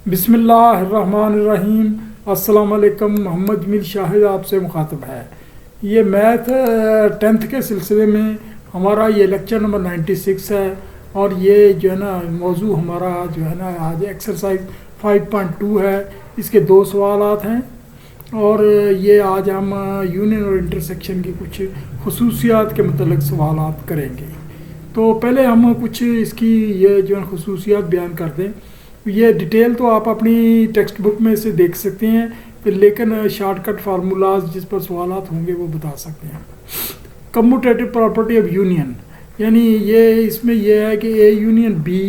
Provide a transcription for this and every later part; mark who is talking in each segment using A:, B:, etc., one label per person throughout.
A: बिस्मिल्लाहिर्रहमानिर्रहीम। अस्सलाम वालेकुम। मोहम्मद जमील शाहिद आपसे मुखातब है। ये मैथ 10th के सिलसिले में हमारा ये लेक्चर नंबर 96 है और ये जो है ना मौजू हमारा जो है ना आज एक्सरसाइज 5.2 है। इसके 2 सवालात हैं और ये आज हम यूनियन और इंटरसेक्शन की कुछ खसूसियात के मतलब सवालात करेंगे। तो पहले हम कुछ इसकी ये जो है खसूसियात बयान कर दें। ये डिटेल तो आप अपनी टेक्स्ट बुक में से देख सकते हैं, फिर लेकिन शॉर्टकट फार्मूलाज जिस पर सवालात होंगे वो बता सकते हैं। कम्यूटेटिव प्रॉपर्टी ऑफ यूनियन, यानी ये इसमें यह है कि ए यूनियन बी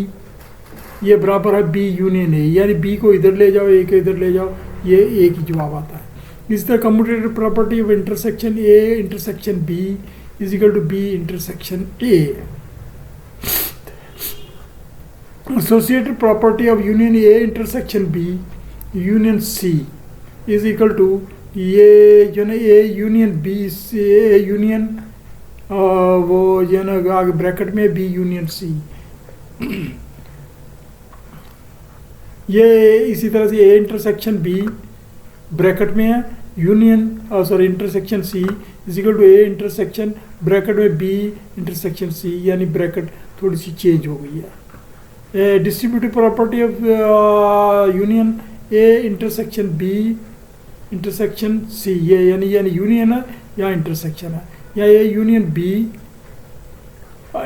A: ये बराबर है बी यूनियन ए, यानी बी को इधर ले जाओ ए को इधर ले जाओ, ये एक ही जवाब आता है। इस तरह commutative property of intersection A intersection B is equal to B intersection A. Associated property of union A intersection B union C is equal to ये जो ना A union B से A union वो जो ना आगे ब्रैकेट में B union C ये इसी तरह से A intersection B ब्रैकेट में है union sorry intersection C is equal to A intersection bracket में B इंटरसेक्शन C, यानी ब्रैकेट थोड़ी सी चेंज हो गई है। Distributive property of union A intersection B intersection C, ये यानी यूनियन है या इंटरसेक्शन है, या A union B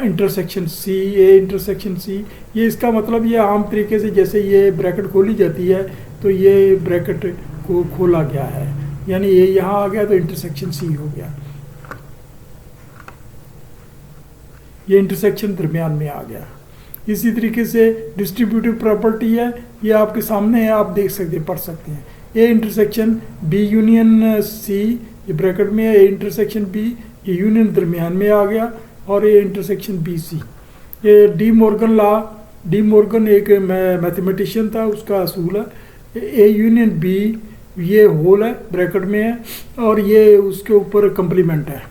A: intersection C A intersection C. ये इसका मतलब ये आम तरीके से जैसे ये ब्रैकेट खोली जाती है तो ये ब्रैकेट को खोला गया है, यानी ये यहाँ आ गया तो इंटरसेक्शन सी हो गया, ये इंटरसेक्शन दरमियान में आ गया। इसी तरीके से डिस्ट्रीब्यूटिव प्रॉपर्टी है, ये आपके सामने है, आप देख सकते हैं पढ़ सकते हैं। A intersection B union C ये ब्रैकेट में है, ए इंटरसेक्शन बी ये यूनियन दरमियान में आ गया, और ए इंटरसेक्शन बी सी। ये डी मॉर्गन एक मैथमेटिशियन था, उसका असूल है ए यूनियन बी ये होल है ब्रैकेट में है और ये उसके ऊपर कंप्लीमेंट है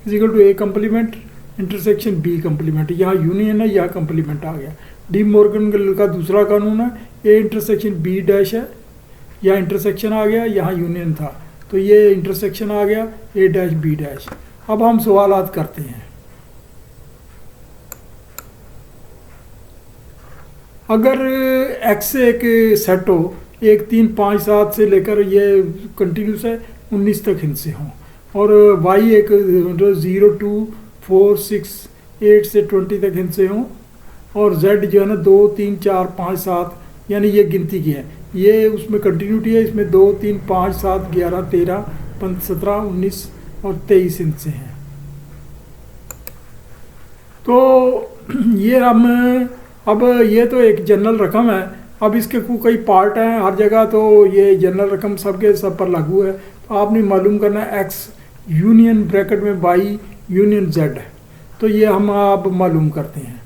A: is equal to A complement intersection B complement. यहाँ यूनियन है यहाँ कंप्लीमेंट आ गया। डी मॉर्गन का दूसरा कानून है ए इंटरसेक्शन बी डैश है, यहाँ इंटरसेक्शन आ गया यहाँ यूनियन था तो ये इंटरसेक्शन आ गया ए डैश बी डैश। अब हम सवालात करते हैं। अगर एक्स एक सेट हो, 1 3 5 7 से लेकर ये कंटिन्यूस है 19 तक हिस्से हों, और वाई एक 0 2 4 6 8 से 20 तक हिस्से हों, और z जो है ना 2 3 4 5 7 यानी ये गिनती की है, ये उसमें कंटिन्यूटी है, इसमें 2 3 5 7 11 13 15 17 19 और 23 हिस्से हैं। तो ये हम अब ये तो एक जनरल रकम है, अब इसके कई पार्ट हैं हर जगह, तो ये जनरल रकम सबके सब पर लागू है। तो आपने मालूम करना है एक्स यूनियन ब्रैकेट में वाई यूनियन जेड, तो ये हम अब मालूम करते हैं।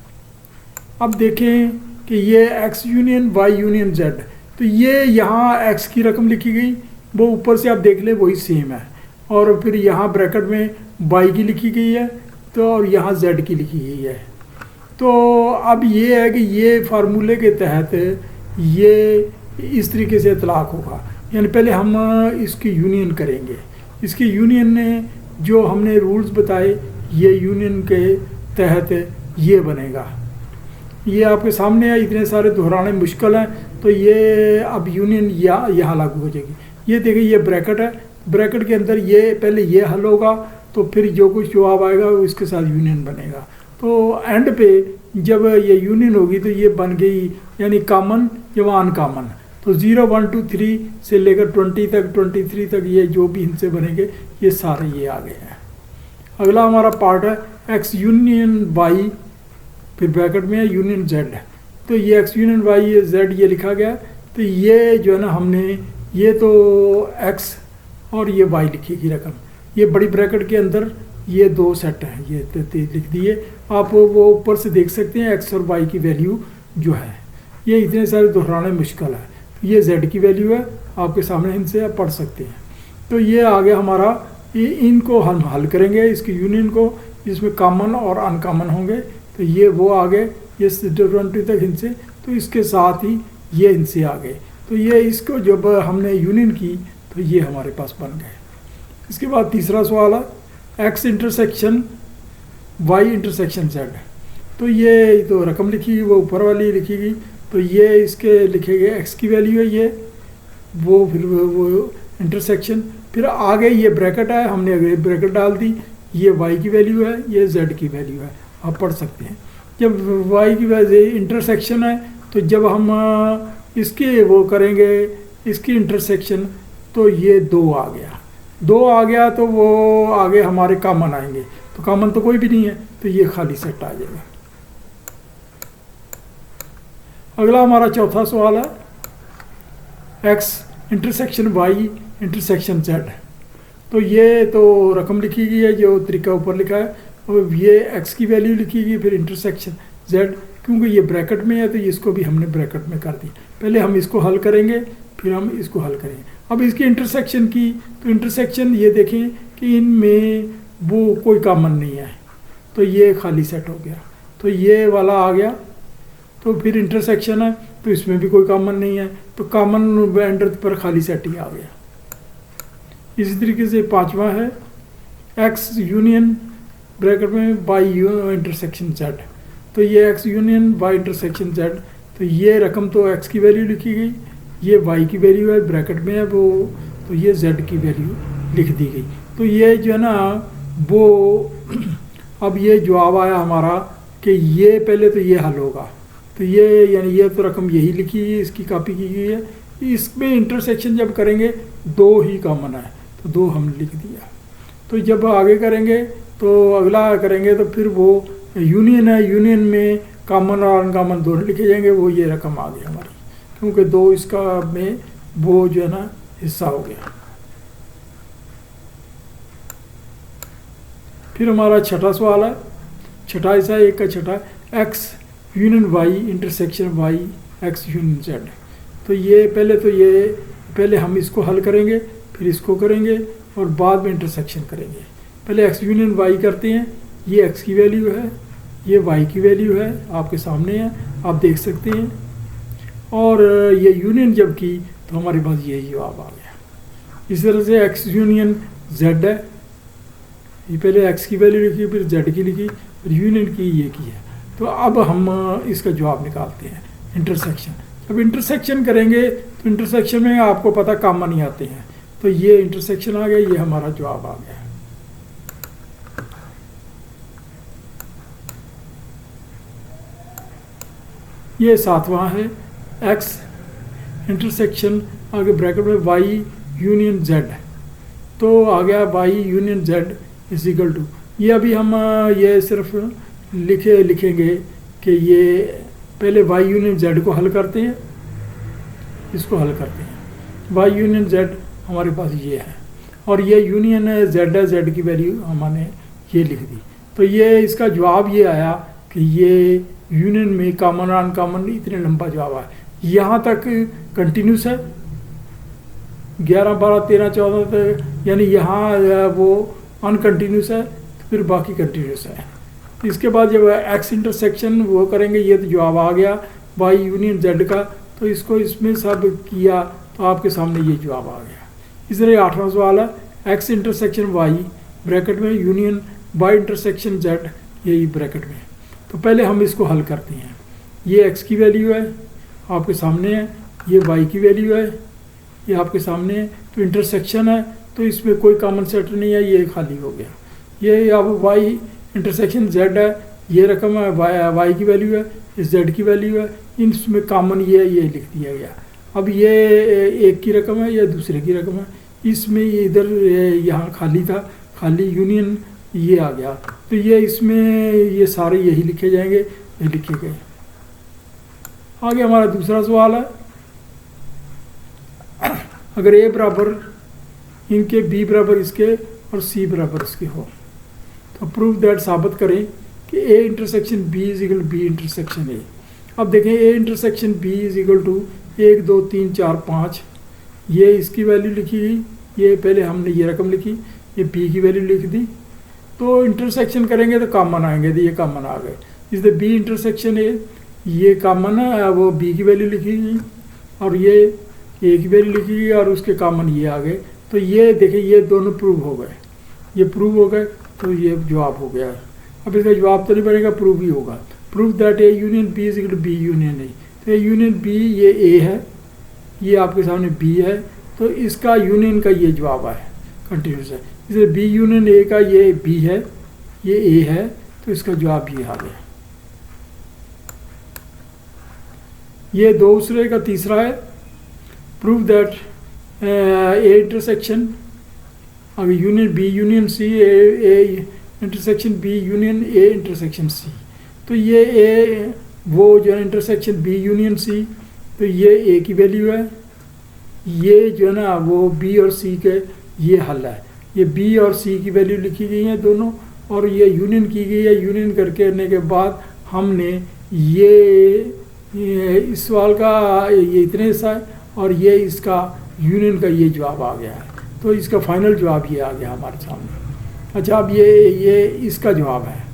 A: अब देखें कि ये X union Y union Z, तो ये यहाँ एक्स की रकम लिखी गई, वो ऊपर से आप देख लें वही सेम है, और फिर यहाँ ब्रैकेट में वाई की लिखी गई है तो और यहाँ जेड की लिखी गई है। तो अब ये है कि ये फार्मूले के तहत ये इस तरीके से इतलाक़ होगा, यानी पहले हम इसकी यूनियन करेंगे। इसकी यूनियन ने जो हमने रूल्स बताए ये यूनियन के तहत ये बनेगा। ये आपके सामने है, इतने सारे दोहराने मुश्किल हैं, तो ये अब यूनियन यहाँ लागू हो जाएगी। ये देखिए ये ब्रैकेट है, ब्रैकेट के अंदर ये पहले ये हल होगा तो फिर जो कुछ जवाब आएगा वो इसके साथ यूनियन बनेगा। तो एंड पे जब ये यूनियन होगी तो ये बन गई यानी कॉमन या अनकॉमन। तो 0 1 2 3 से लेकर 20 तक 23 तक ये जो भी हिस्से बनेंगे ये सारे ये आ गए हैं। अगला हमारा पार्ट है एक्स यूनियन वाई, फिर ब्रैकेट में है यूनियन जेड, तो ये एक्स यूनियन वाई ये जेड ये लिखा गया। तो ये जो है ना हमने ये तो एक्स और ये वाई लिखी की रकम, ये बड़ी ब्रैकेट के अंदर ये 2 सेट हैं, ये लिख दिए आप, वो ऊपर से देख सकते हैं एक्स और वाई की वैल्यू जो है, ये इतने सारे दोहराने मुश्किल है। ये z की वैल्यू है आपके सामने, इनसे आप पढ़ सकते हैं। तो ये आ गया हमारा, इनको हम हल करेंगे इसकी यूनियन को, जिसमें कॉमन और अनकॉमन होंगे, तो ये वो आ गए ये 20 तक हिंसे, तो इसके साथ ही ये इनसे आ गए। तो ये इसको जब हमने यूनियन की तो ये हमारे पास बन गए। इसके बाद तीसरा सवाल है X intersection Y intersection Z. तो ये तो रकम लिखी वो ऊपर वाली लिखी, तो ये इसके लिखे गए एक्स की वैल्यू है ये, वो फिर वो इंटरसेक्शन, फिर आगे ये ब्रैकेट है, हमने अगर ब्रैकेट डाल दी, ये वाई की वैल्यू है, ये जेड की वैल्यू है, आप पढ़ सकते हैं। जब वाई की वैल्यू इंटरसेक्शन है तो जब हम इसके वो करेंगे इसकी इंटरसेक्शन, तो ये 2 आ गया, 2 आ गया तो वो आगे हमारे कॉमन आएंगे, तो कॉमन तो कोई भी नहीं है, तो ये खाली सेट आ जाएगा। अगला हमारा चौथा सवाल है X intersection Y intersection Z. तो ये तो रकम लिखी गई है जो तरीका ऊपर लिखा है, और ये एक्स की वैल्यू लिखी गई, फिर इंटरसेक्शन जेड, क्योंकि ये ब्रैकेट में है तो इसको भी हमने ब्रैकेट में कर दी। पहले हम इसको हल करेंगे, फिर हम इसको हल करेंगे। अब इसकी इंटरसेक्शन की, तो इंटरसेक्शन ये देखें कि इनमें वो कोई कॉमन नहीं है, तो ये खाली सेट हो गया, तो ये वाला आ गया। तो फिर इंटरसेक्शन है तो इसमें भी कोई कॉमन नहीं है, तो कॉमन एंडर पर खाली सेट ही आ गया। इसी तरीके से पांचवा है एक्स यूनियन ब्रैकेट में बाई इंटरसेक्शन जेड। तो ये X union by intersection Z, तो ये रकम तो एक्स की वैल्यू लिखी गई, ये वाई की वैल्यू है ब्रैकेट में है वो, तो ये जेड की वैल्यू लिख दी गई। तो ये जो है ना वो अब ये जवाब आया हमारा कि ये पहले तो ये हल होगा, तो ये यानी ये तो रकम यही लिखी है, इसकी कॉपी की गई है। इसमें इंटरसेक्शन जब करेंगे 2 ही कॉमन है, तो 2 हमने लिख दिया। तो जब आगे करेंगे तो अगला करेंगे तो फिर वो यूनियन है, यूनियन में कॉमन और अनकॉमन दोनों लिखे जाएंगे, वो ये रकम आ गई हमारी, क्योंकि 2 इसका में वो जो है ना हिस्सा हो गया। फिर हमारा छठा सवाल है, छठा हिस्सा एक का छठा, X union Y intersection Y X union Z. तो ये पहले हम इसको हल करेंगे, फिर इसको करेंगे और बाद में इंटरसेक्शन करेंगे। पहले एक्स यूनियन वाई करते हैं, ये एक्स की वैल्यू है, ये वाई की वैल्यू है, आपके सामने है, आप देख सकते हैं। और ये यूनियन जब की तो हमारे पास यही जवाब आ गया। इस तरह से एक्स यूनियन जेड है, ये पहले एक्स की वैल्यू लिखी, फिर जेड की लिखी, फिर यूनियन की ये की है। तो अब हम इसका जवाब निकालते हैं इंटरसेक्शन। जब इंटरसेक्शन करेंगे तो इंटरसेक्शन में आपको पता कॉमन ही आते हैं, तो ये इंटरसेक्शन आ गया, ये हमारा जवाब आ गया। ये सातवां है एक्स इंटरसेक्शन आगे ब्रैकेट में वाई यूनियन जेड। तो आ गया Y union Z is equal to, ये अभी हम ये सिर्फ लिखेंगे कि ये पहले वाई यूनियन जेड को हल करते हैं, इसको हल करते हैं। वाई यूनियन जेड हमारे पास ये है, और ये यूनियन जेड है, जेड की वैल्यू हमने ये लिख दी। तो ये इसका जवाब ये आया कि ये यूनियन में कॉमन और अनकॉमन इतने लंबा जवाब आया। यहाँ तक कंटिन्यूस है 11, 12, 13, 14 तक, यानी यहाँ वो अनकंटिन्यूस है, फिर बाकी कंटिन्यूस है। इसके बाद जब एक्स इंटरसेक्शन वो करेंगे, ये तो जवाब आ गया वाई यूनियन जेड का, तो इसको इसमें सब किया तो आपके सामने ये जवाब आ गया। इस तरह 8वां सवाल है एक्स इंटरसेक्शन वाई ब्रैकेट में यूनियन वाई इंटरसेक्शन जेड, यही ब्रैकेट में। तो पहले हम इसको हल करते हैं। ये एक्स की वैल्यू है आपके सामने है, ये वाई की वैल्यू है ये आपके सामने है, तो इंटरसेक्शन है तो इसमें कोई कॉमन सेट नहीं है, ये खाली हो गया। ये अब वाई इंटरसेक्शन जेड है, ये रकम है, वाई की वैल्यू है, इस जेड की वैल्यू है, इसमें कॉमन ये लिख दिया गया। अब ये एक की रकम है, ये दूसरे की रकम है, इसमें इधर यहाँ खाली था, खाली यूनियन ये आ गया, तो ये इसमें ये सारे यही लिखे जाएंगे, ये लिखे गए। आगे हमारा दूसरा सवाल है अगर ए बराबर इनके, बी बराबर इसके और सी बराबर इसके हो, तो प्रूव दैट साबित करें कि A intersection B is equal B intersection A. अब देखें A intersection B is equal to 1, 2, 3, 4, 5, ये इसकी वैल्यू लिखी गई, ये पहले हमने ये रकम लिखी, ये बी की वैल्यू लिख दी। तो इंटरसेक्शन करेंगे तो कॉमन आएंगे, तो ये कॉमन आ गए। इसलिए बी इंटरसेक्शन ए, ये कॉमन है, वो बी की वैल्यू लिखी गई, और ये ए की वैल्यू लिखी गई और उसके कॉमन ये आ गए। तो ये देखिए ये दोनों प्रूव हो गए, ये प्रूव हो गए, तो ये जवाब हो गया। अब इसका जवाब तो नहीं बनेगा, प्रूव ही होगा। Prove that A union B is equal to B union A. तो ए यूनियन बी, ये ए है, ये आपके सामने बी है, तो इसका यूनियन का ये जवाब है, कंटिन्यूस है। इसलिए बी यूनियन ए का ये बी है, ये ए है, तो इसका जवाब ये आ गया। ये दूसरे का तीसरा है, प्रूव दैट ए इंटरसेक्शन, अगर union B union C, A intersection B union A intersection C. तो ये ए वो जो है इंटरसेक्शन बी यूनियन सी, तो ये ए की वैल्यू है, ये जो है ना वो बी और सी के ये हल है। ये बी और सी की वैल्यू लिखी गई है दोनों, और ये यूनियन की गई है। यूनियन करने के बाद हमने ये इस सवाल का ये इतने हिस्सा है, और ये इसका यूनियन का ये जवाब आ गया है। तो इसका फाइनल जवाब ये आ गया हमारे सामने। अच्छा, अब ये इसका जवाब है।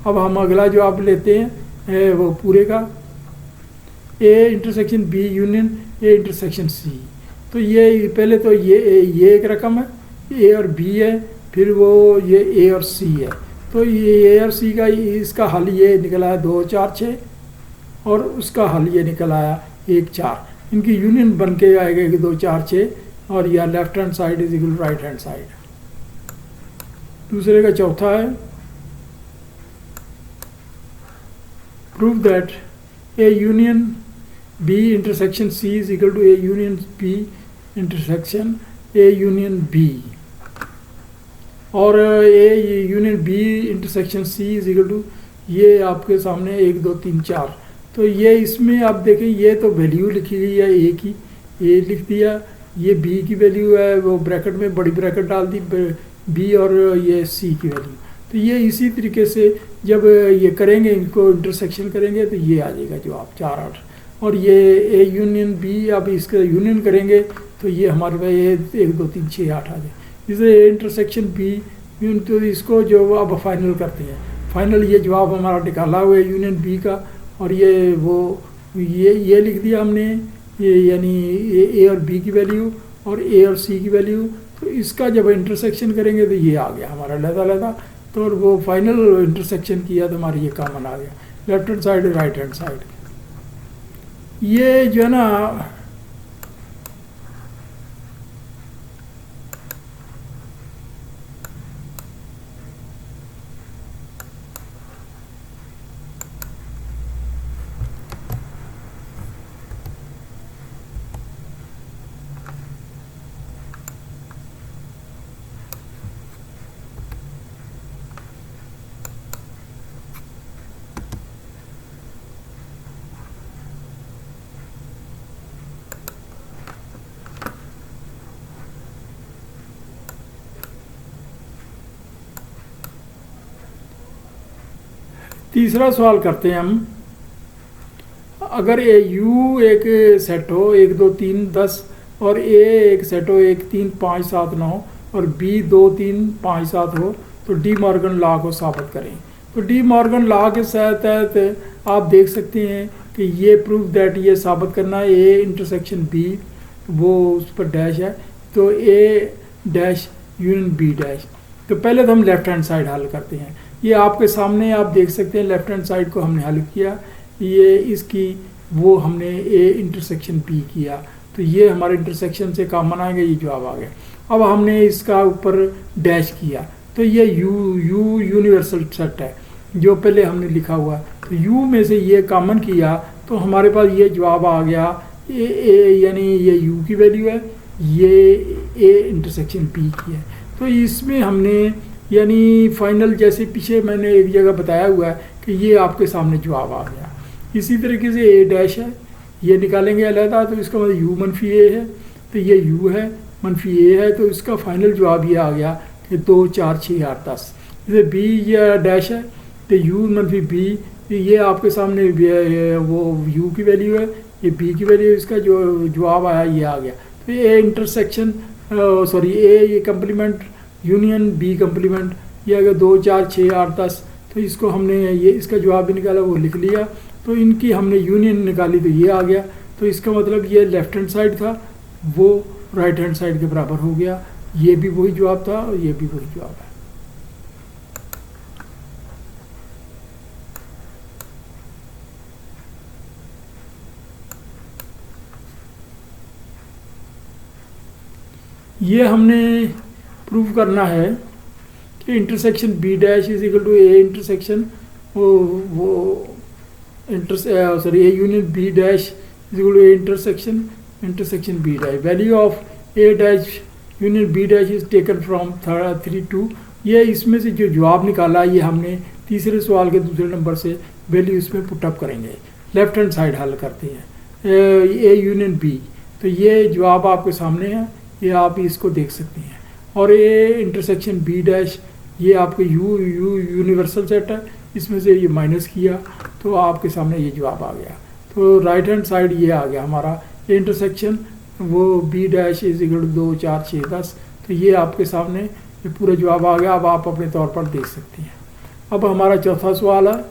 A: अब हम अगला जवाब लेते हैं वो पूरे का, A intersection B union A intersection C. तो ये पहले तो ये एक रकम है, ए और बी है, फिर वो ये ए और सी है। तो ये ए और सी का इसका हल ये निकला है 2 4 6, और उसका हल ये निकल आया 1 4। इनकी यूनियन बन के आएगा कि 2 4 6, और यह left hand side is equal right hand side. दूसरे का चौथा है, prove that A union B intersection C is equal to A union B intersection A union B, और A union B intersection C is equal to, ये आपके सामने 1 2 3 4। तो ये इसमें आप देखें, ये तो वैल्यू लिखी गई है ए की, ए लिख दिया, ये बी की वैल्यू है वो ब्रैकेट में बड़ी ब्रैकेट डाल दी, बी और ये सी की वैल्यू। तो ये इसी तरीके से जब ये करेंगे, इनको इंटरसेक्शन करेंगे, तो ये आ जाएगा जवाब 4 8। और ये ए यूनियन बी, अब इसका यूनियन करेंगे तो ये हमारे पास ये 1 2 3 6 8 आ जाए। जैसे ए इंटरसेक्शन बी, तो इसको जो अब फाइनल करते हैं, फाइनल ये जवाब हमारा निकाला हुआ है यूनियन बी का, और ये वो ये लिख दिया हमने, ये यानी ए और बी की वैल्यू और ए और सी की वैल्यू। तो इसका जब इंटरसेक्शन करेंगे तो ये आ गया हमारा लहदा। तो और वो फाइनल इंटरसेक्शन किया तो हमारी ये कॉमन आ गया, left hand side right hand side. ये जो है ना तीसरा सवाल करते हैं हम। अगर ए यू एक सेट हो 1 2 3 10, और ए एक सेट हो 1 3 5 7 9, और बी 2 3 5 7 हो, तो डी मॉर्गन लॉ को साबित करें। तो डी मॉर्गन लॉ के तहत आप देख सकते हैं कि ये प्रूफ दैट ये साबित करना है ए इंटरसेक्शन बी, वो उस पर डैश है, तो ए डैश यूनियन बी डैश। तो पहले तो हम लेफ्ट हैंड साइड हल करते हैं। ये आपके सामने आप देख सकते हैं, लेफ्ट हैंड साइड को हमने हल किया, ये इसकी वो हमने ए इंटरसेक्शन बी किया, तो ये हमारे इंटरसेक्शन से कॉमन आएंगे, ये जवाब आ गया। अब हमने इसका ऊपर डैश किया, तो ये यू यूनिवर्सल सेट है जो पहले हमने लिखा हुआ, तो यू में से ये कॉमन किया तो हमारे पास ये जवाब आ गया ए यानी ये यू की वैल्यू है, ये ए इंटरसेक्शन बी की है। तो इसमें हमने यानी फाइनल, जैसे पीछे मैंने एक जगह बताया हुआ है कि ये आपके सामने जवाब आ गया। इसी तरीके से ए डैश है, ये निकालेंगे अलहदा, तो इसका मतलब यू मनफी ए है, तो ये यू है मनफी ए है, तो इसका फाइनल जवाब ये आ गया कि 2 4 6 8 10। जैसे बी या डैश है तो यू मनफी बी, ये आपके सामने वो यू की वैल्यू है, ये बी की वैल्यू, इसका जो जवाब आया ये आ गया। तो A intersection sorry A complement union B complement, ये अगर 2 4 6 8 10, तो इसको हमने ये इसका जवाब भी निकाला, वो लिख लिया। तो इनकी हमने यूनियन निकाली तो ये आ गया। तो इसका मतलब ये लेफ्ट हैंड साइड था वो राइट हैंड साइड के बराबर हो गया। ये भी वही जवाब था और ये भी वही जवाब है। ये हमने प्रूव करना है कि intersection B dash is equal to A intersection वो A union B dash is equal to A intersection B dash. Value of A dash union B dash is taken from 3 2। ये इसमें से जो जवाब निकाला ये हमने तीसरे सवाल के दूसरे नंबर से वैल्यू इसमें पुटअप करेंगे। लेफ्ट हैंड साइड हल करते हैं ए यूनियन बी। तो ये जवाब आपके सामने है, ये आप इसको देख सकते हैं। और ए इंटरसेक्शन बी डैश ये आपके यूनिवर्सल सेट है, इसमें से ये माइनस किया तो आपके सामने ये जवाब आ गया। तो राइट हैंड साइड ये आ गया हमारा ए इंटरसेक्शन वो B dash is equal to 2 4 6 10। तो ये आपके सामने ये पूरा जवाब आ गया। अब आप अपने तौर पर देख सकते हैं। अब हमारा चौथा सवाल है,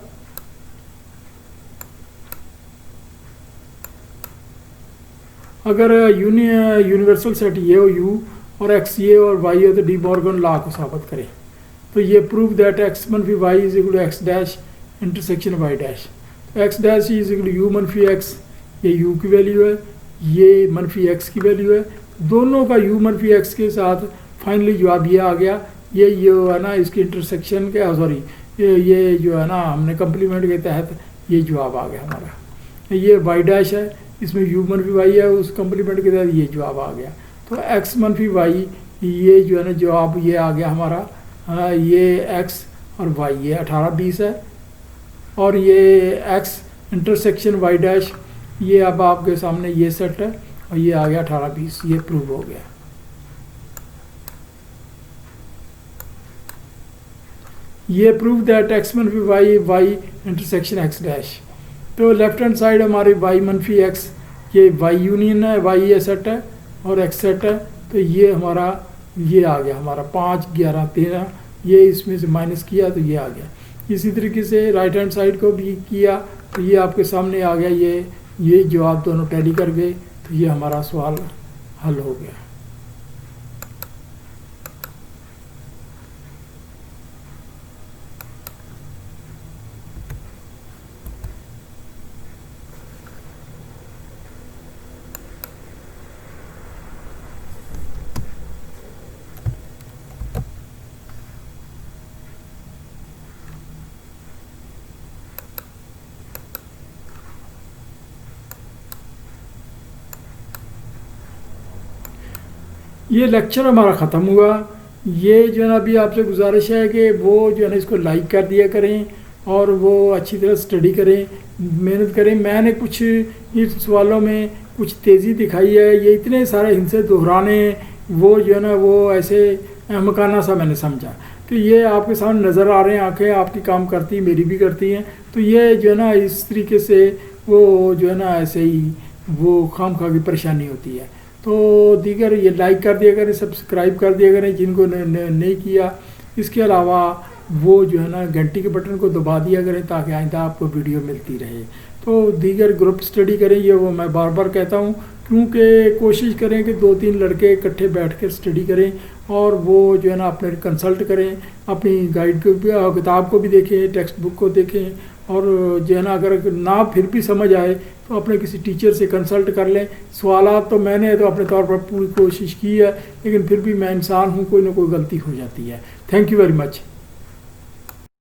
A: अगर यूनिवर्सल सेट ये हो यू और एक्स ये और वाई हो तो डी मॉर्गन लॉ को साबित करें। तो ये प्रूव दैट एक्स मनफी Y is equal to X dash intersection Y dash. तो X dash is equal to U मनफी एक्स, ये यू की वैल्यू है, ये मनफी एक्स की वैल्यू है। दोनों का यू मनफी एक्स के साथ फाइनली जवाब ये आ गया। ये है ना इसकी इंटरसेक्शन के सॉरी ये जो है ना हमने कंप्लीमेंट के तहत ये जवाब आ गया हमारा। ये वाई डैश है, इसमें यू मनफी वाई है, उस कंप्लीमेंट के तहत ये जवाब आ गया। तो एक्स मनफी वाई ये जो है ना जवाब ये आ गया हमारा। ये एक्स और वाई ये 18 20 है और ये एक्स इंटरसेक्शन वाई डैश ये अब आपके सामने ये सेट है और ये आ गया 18 20। ये प्रूव हो गया। ये प्रूव दैट एक्स मनफी Y Y intersection X dash. तो लेफ्ट हैंड साइड हमारी वाई मनफी एक्स ये वाई यूनियन है, वाई ये सेट है और एक्स सेट है। तो ये हमारा ये आ गया हमारा 5 11 13। ये इसमें से माइनस किया तो ये आ गया। इसी तरीके से राइट हैंड साइड को भी किया तो ये आपके सामने आ गया। ये जवाब दोनों टैली कर गए तो ये हमारा सवाल हल हो गया। ये लेक्चर हमारा ख़त्म हुआ। ये जो है ना अभी आपसे गुजारिश है कि वो जो है ना इसको लाइक कर दिया करें और वो अच्छी तरह स्टडी करें, मेहनत करें। मैंने कुछ इस सवालों में कुछ तेज़ी दिखाई है, ये इतने सारे हिंसे दोहराने वो जो है ना वो ऐसे अहमकाना सा मैंने समझा। तो ये आपके सामने नज़र आ रहे हैं, आंखें आपकी काम करती मेरी भी करती हैं। तो ये जो है ना इस तरीके से वो जो है ना ऐसे ही वो खामखा की परेशानी होती है। तो दीगर ये लाइक कर दिया करें, सब्सक्राइब कर दिया करें जिनको नहीं किया। इसके अलावा वो जो है ना घंटी के बटन को दबा दिया करें ताकि आइंदा आपको वीडियो मिलती रहे। तो दीगर ग्रुप स्टडी करें, ये वो मैं बार बार कहता हूँ, क्योंकि कोशिश करें कि 2-3 लड़के इकट्ठे बैठ कर स्टडी करें और वो जो है ना अपने कंसल्ट करें, अपनी गाइड को भी किताब को भी देखें, टेक्स्ट बुक को देखें और जो है ना अगर ना फिर भी समझ आए तो अपने किसी टीचर से कंसल्ट कर लें। सवालात तो मैंने तो अपने तौर पर पूरी कोशिश की है, लेकिन फिर भी मैं इंसान हूँ, कोई ना कोई गलती हो जाती है। Thank you very much.